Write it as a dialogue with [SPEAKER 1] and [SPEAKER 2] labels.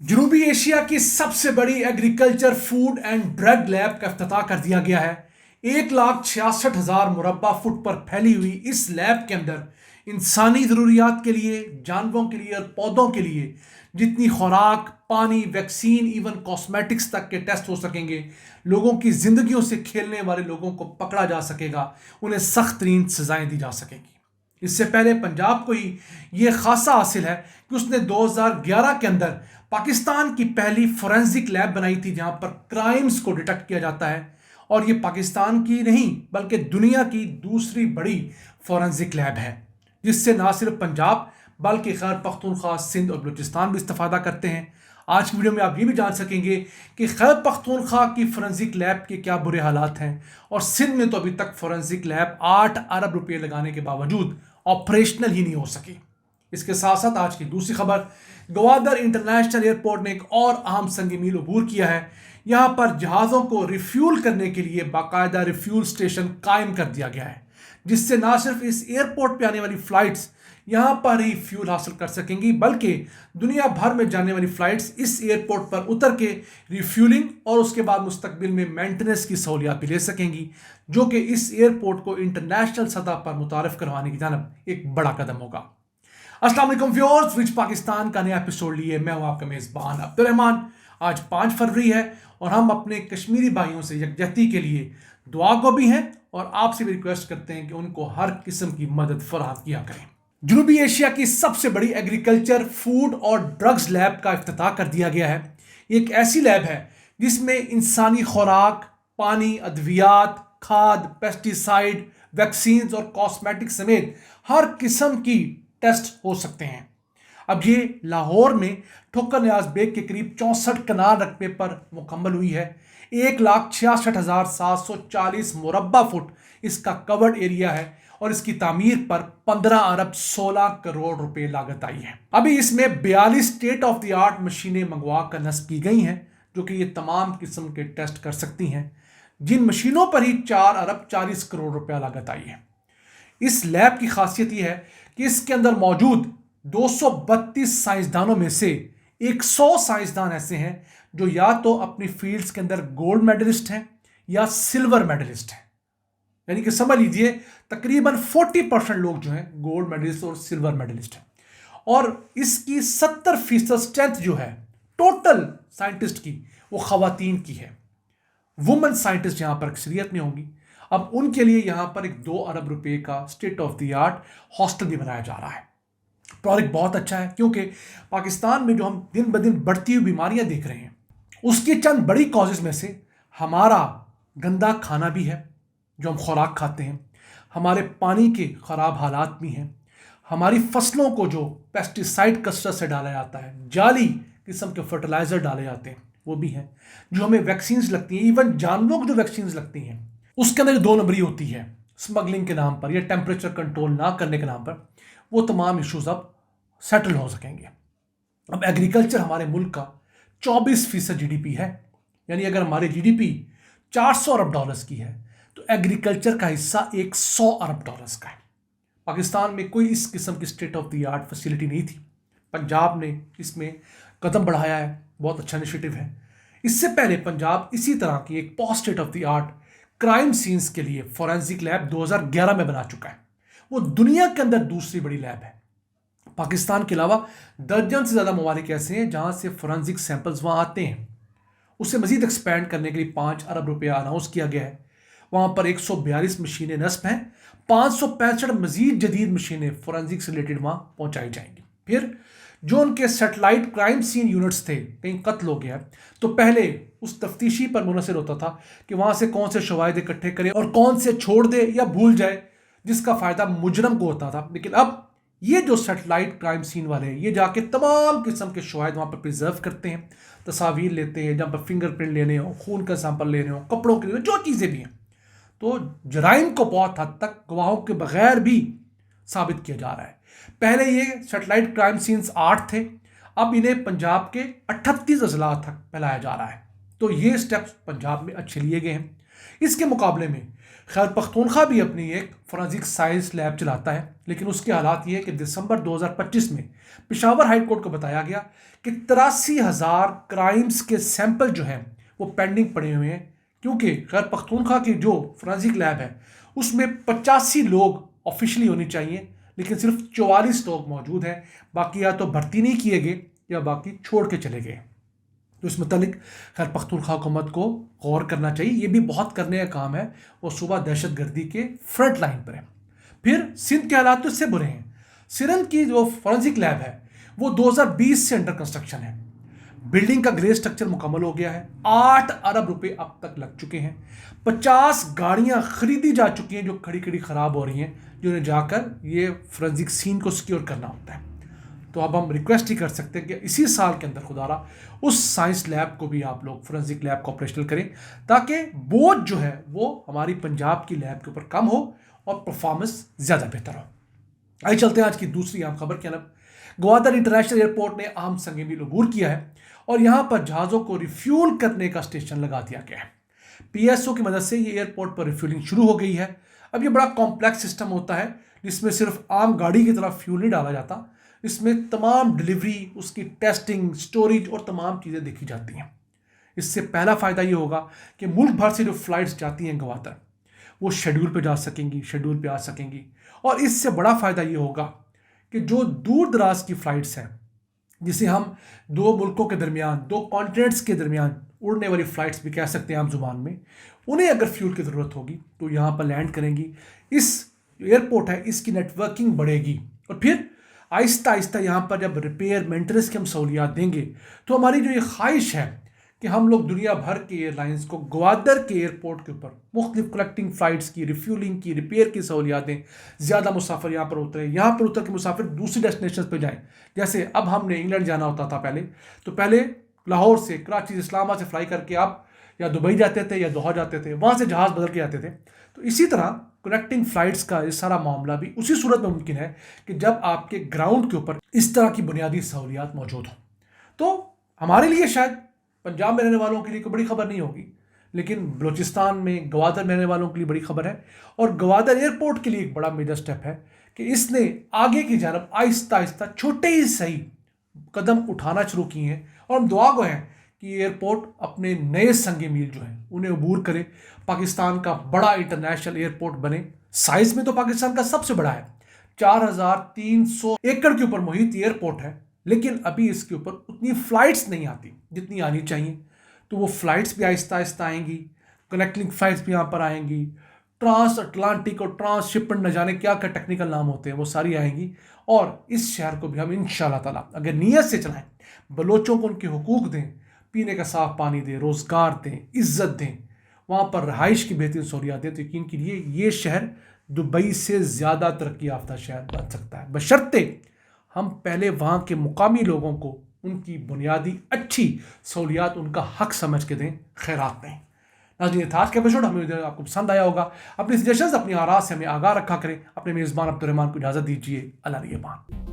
[SPEAKER 1] जनूबी एशिया की सबसे बड़ी agriculture food and drug lab का इफ्तिताह कर दिया गया है। 1,66,000 मुरब्बा फुट पर फैली हुई इस लैब के अंदर इंसानी ज़रूरियात के लिए, जानवरों के लिए और पौधों के लिए जितनी खुराक, पानी, वैक्सीन, इवन कॉस्मेटिक्स तक के टेस्ट हो सकेंगे, लोगों की ज़िंदगियों से खेलने वाले लोगों को पकड़ा जा सकेगा, उन्हें सख्त तरीन सजाएं दी जा सकेंगी। इससे पहले पंजाब को ही ये खासा हासिल है कि उसने 2011 के अंदर पाकिस्तान की पहली फोरेंसिक लैब बनाई थी जहां पर क्राइम्स को डिटेक्ट किया जाता है, और ये पाकिस्तान की नहीं बल्कि दुनिया की दूसरी बड़ी फोरेंसिक लैब है, जिससे ना सिर्फ पंजाब बल्कि खैबर पख्तूनख्वा, सिंध और बलूचिस्तान भी इस्तेफादा करते हैं। आज की वीडियो में आप ये भी जान सकेंगे कि खैबर पख्तूनख्वा की फोरेंसिक लैब के क्या बुरे हालात हैं, और सिंध में तो अभी तक फोरेंसिक लैब 8 अरब रुपए लगाने के बावजूद ऑपरेशनल ही नहीं हो सकी। इसके साथ साथ आज की दूसरी खबर, गवादर इंटरनेशनल एयरपोर्ट ने एक और अहम संग मील अबूर किया है। यहां पर जहाज़ों को रिफ्यूल करने के लिए बाकायदा रिफ्यूल स्टेशन कायम कर दिया गया है, जिससे ना सिर्फ इस एयरपोर्ट पे आने वाली फ़्लाइट्स यहां पर ही फ्यूल हासिल कर सकेंगी, बल्कि दुनिया भर में जाने वाली फ़्लाइट्स इस एयरपोर्ट पर उतर के रिफ्यूलिंग और उसके बाद मुस्तकबिल में मेंटेनेंस की सहूलियत भी ले सकेंगी, जो कि इस एयरपोर्ट को इंटरनेशनल सतह पर मुतारफ करवाने की जानब एक बड़ा कदम होगा। अस्सलाम वालेकुम व्यूअर्स, विच पाकिस्तान का नया एपिसोड लिए मैं हूं आपका मेज़बान अब्दुल रहमान। आज 5 फरवरी है और हम अपने कश्मीरी भाइयों से यकजहती के लिए दुआ गो भी हैं और आपसे भी रिक्वेस्ट करते हैं कि उनको हर किस्म की मदद फराहम किया करें। जनूबी एशिया की सबसे बड़ी एग्रीकल्चर, फूड और ड्रग्स लैब का इफ्तिताह कर दिया गया है। एक ऐसी लैब है जिसमें इंसानी खुराक, पानी, अद्वियात, खाद, पेस्टिसाइड, वैक्सीन्स और कॉस्मेटिक समेत हर किस्म की टेस्ट हो सकते हैं। अब ये लाहौर में ठोकर नियाज बेग के करीब 64 कनाल रकबे पर मुकम्मल हुई है। 1,66,740 मुरब्बा फुट इसका कवर्ड एरिया है और इसकी तामीर पर 15 अरब 16 करोड़ रुपए लागत आई है। अभी इसमें 42 स्टेट ऑफ द आर्ट मशीनें मंगवा कर नस्ब की गई हैं, जो कि ये तमाम किस्म के टेस्ट कर सकती हैं, जिन मशीनों पर ही 4 अरब 40 करोड़ रुपया लागत आई है। इस लैब की खासियत यह है कि इसके अंदर मौजूद 232 साइंसदानों में से 100 साइंसदान ऐसे हैं जो या तो अपनी फील्ड्स के अंदर गोल्ड मेडलिस्ट हैं या सिल्वर मेडलिस्ट हैं। यानी कि समझ लीजिए तकरीबन 40% लोग जो हैं गोल्ड मेडलिस्ट और सिल्वर मेडलिस्ट हैं, और इसकी 70% स्ट्रेंथ जो है टोटल साइंटिस्ट की वो खवातीन की है। वुमेन साइंटिस्ट यहां पर अक्सरियत में होंगी। अब उनके लिए यहां पर एक 2 अरब रुपए का state of the art hostel भी बनाया जा रहा है। प्रोजेक्ट बहुत अच्छा है, क्योंकि पाकिस्तान में जो हम दिन ब दिन बढ़ती हुई बीमारियां देख रहे हैं, उसकी चंद बड़ी कॉजेज में से हमारा गंदा खाना भी है, जो हम खुराक खाते हैं, हमारे पानी के ख़राब हालात भी हैं, हमारी फसलों को जो पेस्टिसाइड कसरत से डाला जाता है, जाली किस्म के फर्टिलाइज़र डाले जाते हैं, वो भी हैं, जो हमें वैक्सीन्स लगती हैं, इवन जानवरों को जो वैक्सीन्स लगती हैं उसके अंदर 2 नंबरी होती है स्मगलिंग के नाम पर या टेम्परेचर कंट्रोल ना करने के नाम पर। वो तमाम इश्यूज अब सेटल हो सकेंगे। अब एग्रीकल्चर हमारे मुल्क का 24% जीडीपी है, यानी अगर हमारी जीडीपी 400 अरब डॉलर्स की है तो एग्रीकल्चर का हिस्सा 100 अरब डॉलर्स का है। पाकिस्तान में कोई इस किस्म की state of the art facility नहीं थी। पंजाब ने इसमें कदम बढ़ाया है, बहुत अच्छा इनिशिएटिव है। इससे पहले पंजाब इसी तरह की एक post state of the art crime scenes के लिए फोरेंसिक लैब 2011 में बना चुका है। वो दुनिया के अंदर दूसरी बड़ी लैब है। पाकिस्तान के अलावा दर्जन से ज़्यादा ममालिक ऐसे हैं जहां से फोरेंसिक सैंपल्स वहां आते हैं। उसे मजीद एक्सपैंड करने के लिए 5 अरब रुपया अनाउंस किया गया है। वहां पर 142 मशीनें नस्ब हैं, 565 मजीद जदीद मशीनें फोरेंसिक से रिलेटेड वहां पहुंचाई जाएंगी। फिर जो उनके सेटेलाइट क्राइम सीन यूनिट्स थे, कहीं कत्ल हो गया तो पहले उस तफ्तीशी पर मुनसर होता था कि वहां से कौन से शवाहिद इकट्ठे करे और कौन से छोड़ दे या भूल जाए, जिसका फायदा मुजरम को होता था। लेकिन अब ये जो सेटेलाइट क्राइम सीन वाले हैं, ये जाके तमाम किस्म के शवाहिद वहां पर प्रिजर्व करते हैं, तस्वीर लेते हैं, जहाँ पर फिंगरप्रिंट लेने हो, खून का सैंपल लेने हो, कपड़ों के लिए जो चीज़ें भी हैं, तो जराइम को बहुत हद तक गवाहों के बगैर भी साबित किया जा रहा है। पहले ये सेटेलाइट क्राइम सीन्स 8 थे, अब इन्हें पंजाब के 38 अजला तक फैलाया जा रहा है। तो ये स्टेप्स पंजाब में अच्छे लिए गए हैं। اس کے مقابلے میں خیبر پختونخوا بھی اپنی ایک فورینسک سائنس لیب چلاتا ہے، لیکن اس کے حالات یہ ہے کہ دسمبر 2025 میں پشاور ہائی کورٹ کو بتایا گیا کہ 83,000 کرائمز کے سیمپل جو ہیں وہ پینڈنگ پڑے ہوئے ہیں، کیونکہ خیبر پختونخوا کی جو فورینسک لیب ہے اس میں 85 لوگ آفیشلی ہونی چاہیے، لیکن صرف 44 لوگ موجود ہیں، باقی یا تو بھرتی نہیں کیے گئے یا باقی چھوڑ کے چلے گئے۔ تو اس متعلق خیبر پختونخوا حکومت کو غور کرنا چاہیے، یہ بھی بہت کرنے کا کام ہے، وہ صوبہ دہشت گردی کے فرنٹ لائن پر ہے۔ پھر سندھ کے حالات تو اس سے برے ہیں۔ سرند کی جو فورینسک لیب ہے وہ 2020 سے انڈر کنسٹرکشن ہے، بلڈنگ کا گرے سٹرکچر مکمل ہو گیا ہے، 8 ارب روپے اب تک لگ چکے ہیں، 50 گاڑیاں خریدی جا چکی ہیں جو کھڑی کھڑی خراب ہو رہی ہیں، جو انہیں جا کر یہ فورینسک سین کو سیکیور کرنا ہوتا ہے۔ تو اب ہم ریکویسٹ ہی کر سکتے ہیں کہ اسی سال کے اندر خدا رہا اس سائنس لیب کو بھی آپ لوگ فورینسک لیب کو آپریشنل کریں، تاکہ بوجھ جو ہے وہ ہماری پنجاب کی لیب کے اوپر کم ہو اور پرفارمنس زیادہ بہتر ہو۔ آئیے چلتے ہیں آج کی دوسری اہم خبر کی طرف۔ گوادر انٹرنیشنل ایئرپورٹ نے اہم سنگ میل عبور کیا ہے اور یہاں پر جہازوں کو ریفیول کرنے کا اسٹیشن لگا دیا گیا ہے۔ پی ایس او کی مدد سے یہ ایئرپورٹ پر ریفیولنگ شروع ہو گئی ہے۔ اب یہ بڑا کمپلیکس سسٹم ہوتا ہے جس میں صرف عام گاڑی کی طرح فیول نہیں ڈالا جاتا، اس میں تمام ڈلیوری، اس کی ٹیسٹنگ، سٹوریج اور تمام چیزیں دیکھی جاتی ہیں۔ اس سے پہلا فائدہ یہ ہوگا کہ ملک بھر سے جو فلائٹس جاتی ہیں گوادر وہ شیڈول پہ جا سکیں گی، شیڈول پہ آ سکیں گی، اور اس سے بڑا فائدہ یہ ہوگا کہ جو دور دراز کی فلائٹس ہیں جسے ہم دو ملکوں کے درمیان، دو کانٹیننٹس کے درمیان اڑنے والی فلائٹس بھی کہہ سکتے ہیں عام زبان میں، انہیں اگر فیول کی ضرورت ہوگی تو یہاں پر لینڈ کریں گی۔ اس ایئرپورٹ ہے اس کی نیٹ ورکنگ بڑھے گی، اور پھر آہستہ آہستہ یہاں پر جب ریپیئر مینٹننس کی ہم سہولیات دیں گے تو ہماری جو یہ خواہش ہے کہ ہم لوگ دنیا بھر کے ایئر لائنس کو گوادر کے ایئرپورٹ کے اوپر مختلف کلیکٹنگ فلائٹس کی، ریفیولنگ کی، ریپیئر کی سہولیات دیں، زیادہ مسافر یہاں پر اترے، یہاں پر اتر کے مسافر دوسری ڈیسٹینیشنز پہ جائیں۔ جیسے اب ہم نے انگلینڈ جانا ہوتا تھا پہلے لاہور سے، کراچی سے، اسلام آباد سے فلائی کر کے آپ یا دبئی جاتے تھے یا دوحہ جاتے تھے، وہاں سے جہاز بدل کے آتے تھے۔ تو اسی طرح کنیکٹنگ فلائٹس کا یہ سارا معاملہ بھی اسی صورت میں ممکن ہے کہ جب آپ کے گراؤنڈ کے اوپر اس طرح کی بنیادی سہولیات موجود ہوں۔ تو ہمارے لیے شاید پنجاب میں رہنے والوں کے لیے کوئی بڑی خبر نہیں ہوگی، لیکن بلوچستان میں گوادر میں رہنے والوں کے لیے بڑی خبر ہے، اور گوادر ایئرپورٹ کے لیے ایک بڑا میجر سٹیپ ہے کہ اس نے آگے کی جانب آہستہ آہستہ چھوٹے ہی صحیح قدم اٹھانا شروع کیے ہیں، اور ہم دعا گو ہیں کہ یہ ایئرپورٹ اپنے نئے سنگ میل جو ہیں انہیں عبور کرے، پاکستان کا بڑا انٹرنیشنل ایئرپورٹ بنے۔ سائز میں تو پاکستان کا سب سے بڑا ہے، 4300 ایکڑ کے اوپر محیط ایئرپورٹ ہے، لیکن ابھی اس کے اوپر اتنی فلائٹس نہیں آتی جتنی آنی چاہیے۔ تو وہ فلائٹس بھی آہستہ آہستہ آئیں گی، کنیکٹنگ فلائٹس بھی یہاں پر آئیں گی، ٹرانس اٹلانٹک اور ٹرانس شپمنٹ نہ جانے کیا کیا ٹیکنیکل نام ہوتے ہیں وہ ساری آئیں گی، اور اس شہر کو بھی ہم انشاءاللہ تعالیٰ اگر نیت سے چلائیں، بلوچوں کو ان کے حقوق دیں، پینے کا صاف پانی دیں، روزگار دیں، عزت دیں، وہاں پر رہائش کی بہترین سہولیات دیں، تو یقین کیجیے یہ شہر دبئی سے زیادہ ترقی یافتہ شہر بن سکتا ہے، بشرطے ہم پہلے وہاں کے مقامی لوگوں کو ان کی بنیادی اچھی سہولیات ان کا حق سمجھ کے دیں، خیرات دیں۔ ناظرین، یہ تھا آج کا ایپیسوڈ، ہمیں آپ کو پسند آیا ہوگا۔ اپنی سجیشنز، اپنی آراء سے ہمیں آگاہ رکھا کریں۔ اپنے میزبان عبد الرحمان کو اجازت دیجیے۔ اللہ نگہبان۔